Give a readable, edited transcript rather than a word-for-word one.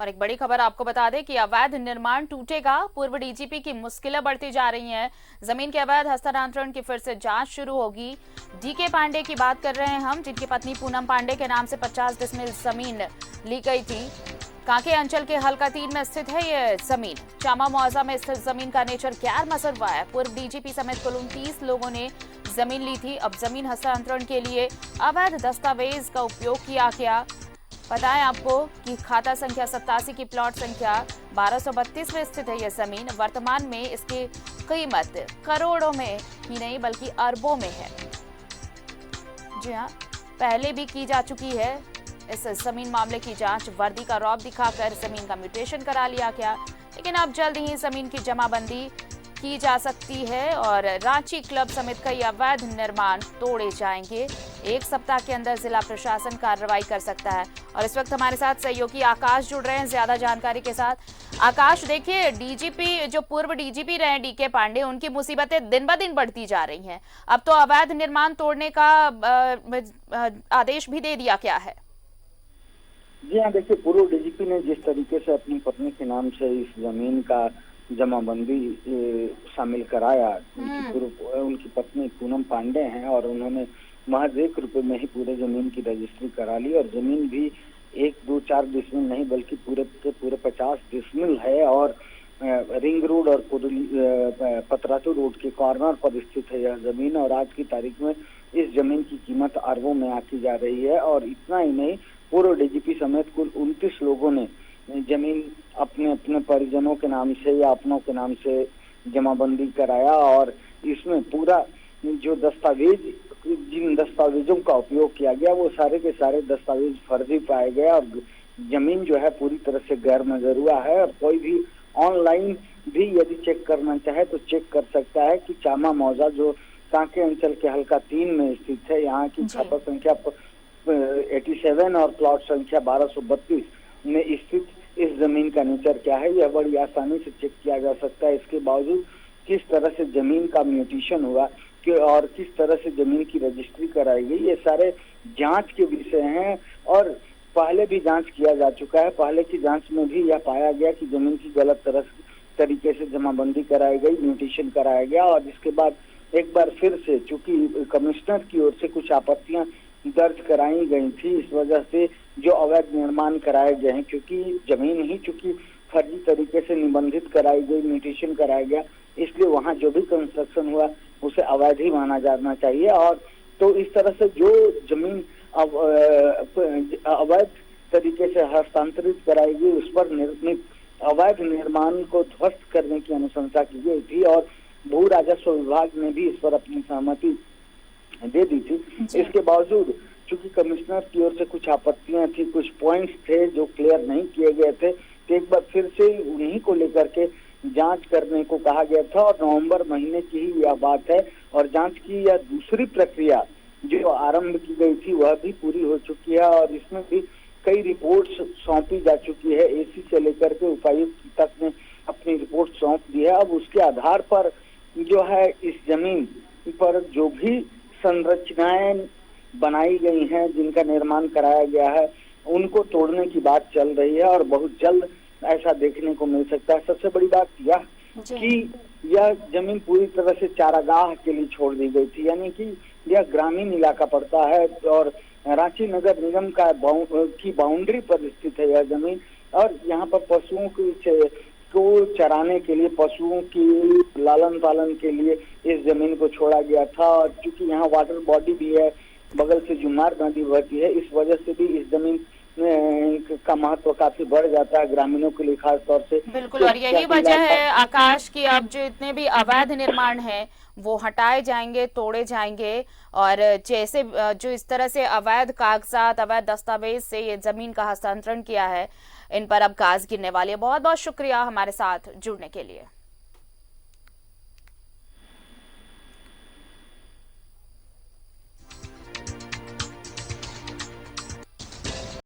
और एक बड़ी खबर आपको बता दें कि अवैध निर्माण टूटेगा, पूर्व डीजीपी की मुश्किलें बढ़ती जा रही हैं। जमीन के अवैध हस्तांतरण की फिर से जांच शुरू होगी। डीके पांडे की बात कर रहे हैं हम, जिनकी पत्नी पूनम पांडे के नाम से 50 डिसमिल जमीन ली गई थी। कांके अंचल के हल्का 3 में स्थित है ये जमीन। चामा मुआवजा में स्थित जमीन का नेचर गैर मसरवा है। पूर्व डीजीपी समेत कुल 29 लोगों ने जमीन ली थी। अब जमीन हस्तांतरण के लिए अवैध दस्तावेज का उपयोग किया गया। बताएं आपको कि खाता संख्या 87 की प्लॉट संख्या 1232 में स्थित है यह जमीन। वर्तमान में इसकी कीमत करोड़ों में ही नहीं बल्कि अरबों में है। जी हाँ, पहले भी की जा चुकी है इस जमीन मामले की जांच। वर्दी का रौब दिखाकर जमीन का म्यूटेशन करा लिया गया, लेकिन अब जल्द ही जमीन की जमाबंदी की जा सकती है और रांची क्लब समेत कई अवैध निर्माण तोड़े जाएंगे। एक सप्ताह के अंदर जिला प्रशासन कार्रवाई कर सकता है। और इस वक्त हमारे साथ सहयोगी आकाश जुड़ रहे हैं ज्यादा जानकारी के साथ। आकाश, देखिए, डीजीपी जो पूर्व डीजीपी रहे डीके पांडे, उनकी मुसीबतें दिन ब दिन बढ़ती जा रही हैं। अब तो अवैध निर्माण तोड़ने का आदेश भी दे दिया गया है। जी हाँ, देखिए, पूर्व डीजीपी ने जिस तरीके से अपनी पत्नी के नाम से इस जमीन का जमाबंदी शामिल कराया। उनकी पत्नी पूनम पांडे हैं और उन्होंने महज ₹1 में ही पूरे जमीन की रजिस्ट्री करा ली। और जमीन भी 1, 2, 4 डिसमिल नहीं बल्कि पूरे के पूरे 50 डिसमिल है। और रिंग रोड और पतरातू रोड के कॉर्नर पर स्थित है यह जमीन। और आज की तारीख में इस जमीन की कीमत अरबों में आकी जा रही है। और इतना ही नहीं, पूर्व डीजीपी समेत कुल 29 लोगों ने जमीन अपने अपने परिजनों के नाम से या अपनों के नाम से जमाबंदी कराया। और इसमें पूरा जो दस्तावेज, जिन दस्तावेजों का उपयोग किया गया, वो सारे के सारे दस्तावेज फर्जी पाए गए। और जमीन जो है पूरी तरह से गैर मजरूआ है। और कोई भी ऑनलाइन भी यदि चेक करना चाहे तो चेक कर सकता है कि चामा मुआवजा जो कांके अंचल के हल्का 3 में स्थित है, यहाँ की खाता संख्या 87 और प्लॉट संख्या 1232 में स्थित इस जमीन का नेचर क्या है, यह बड़ी आसानी से चेक किया जा सकता है। इसके बावजूद किस तरह से जमीन का म्यूटेशन हुआ और किस तरह से जमीन की रजिस्ट्री कराई गई, ये सारे जांच के विषय हैं। और पहले भी जांच किया जा चुका है। पहले की जांच में भी यह पाया गया कि जमीन की गलत तरीके से जमाबंदी कराई गई, म्यूटेशन कराया गया। और इसके बाद एक बार फिर से, चूंकि कमिश्नर की ओर से कुछ आपत्तियां दर्ज कराई गई थी, इस वजह से जो अवैध निर्माण कराए गए हैं, क्योंकि जमीन ही चूंकि फर्जी तरीके से निबंधित कराई गई, म्यूटेशन कराया गया, इसलिए वहां जो भी कंस्ट्रक्शन हुआ उसे अवैध ही माना जाना चाहिए। और तो इस तरह से जो जमीन अवैध तरीके से हस्तांतरित कराई गई, उस पर निर्मित अवैध निर्माण को ध्वस्त करने की अनुशंसा की गई थी। और भू राजस्व विभाग ने भी इस पर अपनी सहमति दे दी थी। इसके बावजूद चूंकि कमिश्नर की ओर से कुछ आपत्तियां थी, कुछ पॉइंट्स थे जो क्लियर नहीं किए गए थे, तो एक बार फिर से उन्हीं को लेकर के जांच करने को कहा गया था। और नवंबर महीने की ही यह बात है। और जांच की यह दूसरी प्रक्रिया जो आरंभ की गई थी वह भी पूरी हो चुकी है। और इसमें भी कई रिपोर्ट्स सौंपी जा चुकी है। एसी से लेकर के उपायुक्त तक ने अपनी रिपोर्ट सौंप दी है। अब उसके आधार पर जो है इस जमीन पर जो भी संरचनाएं बनाई गई हैं, जिनका निर्माण कराया गया है, उनको तोड़ने की बात चल रही है। और बहुत जल्द ऐसा देखने को मिल सकता है। सबसे बड़ी बात यह कि यह जमीन पूरी तरह से चारागाह के लिए छोड़ दी गई थी, यानी कि यह ग्रामीण इलाका पड़ता है और रांची नगर निगम का की बाउंड्री पर स्थित है यह जमीन। और यहाँ पर पशुओं को चराने के लिए, पशुओं की लालन पालन के लिए इस जमीन को छोड़ा गया था। और चूंकि यहाँ वाटर बॉडी भी है, बगल से जुमार नदी बहती है, इस वजह से भी इस जमीन का महत्व काफी बढ़ जाता है ग्रामीणों के लिए, खास तौर से। बिल्कुल, और यही वजह है आकाश की अब जो इतने भी अवैध निर्माण हैं वो हटाए जाएंगे, तोड़े जाएंगे। और जैसे जो इस तरह से अवैध कागजात, अवैध दस्तावेज से ये जमीन का हस्तांतरण किया है, इन पर अब गाज गिरने वाली है। बहुत बहुत शुक्रिया हमारे साथ जुड़ने के लिए।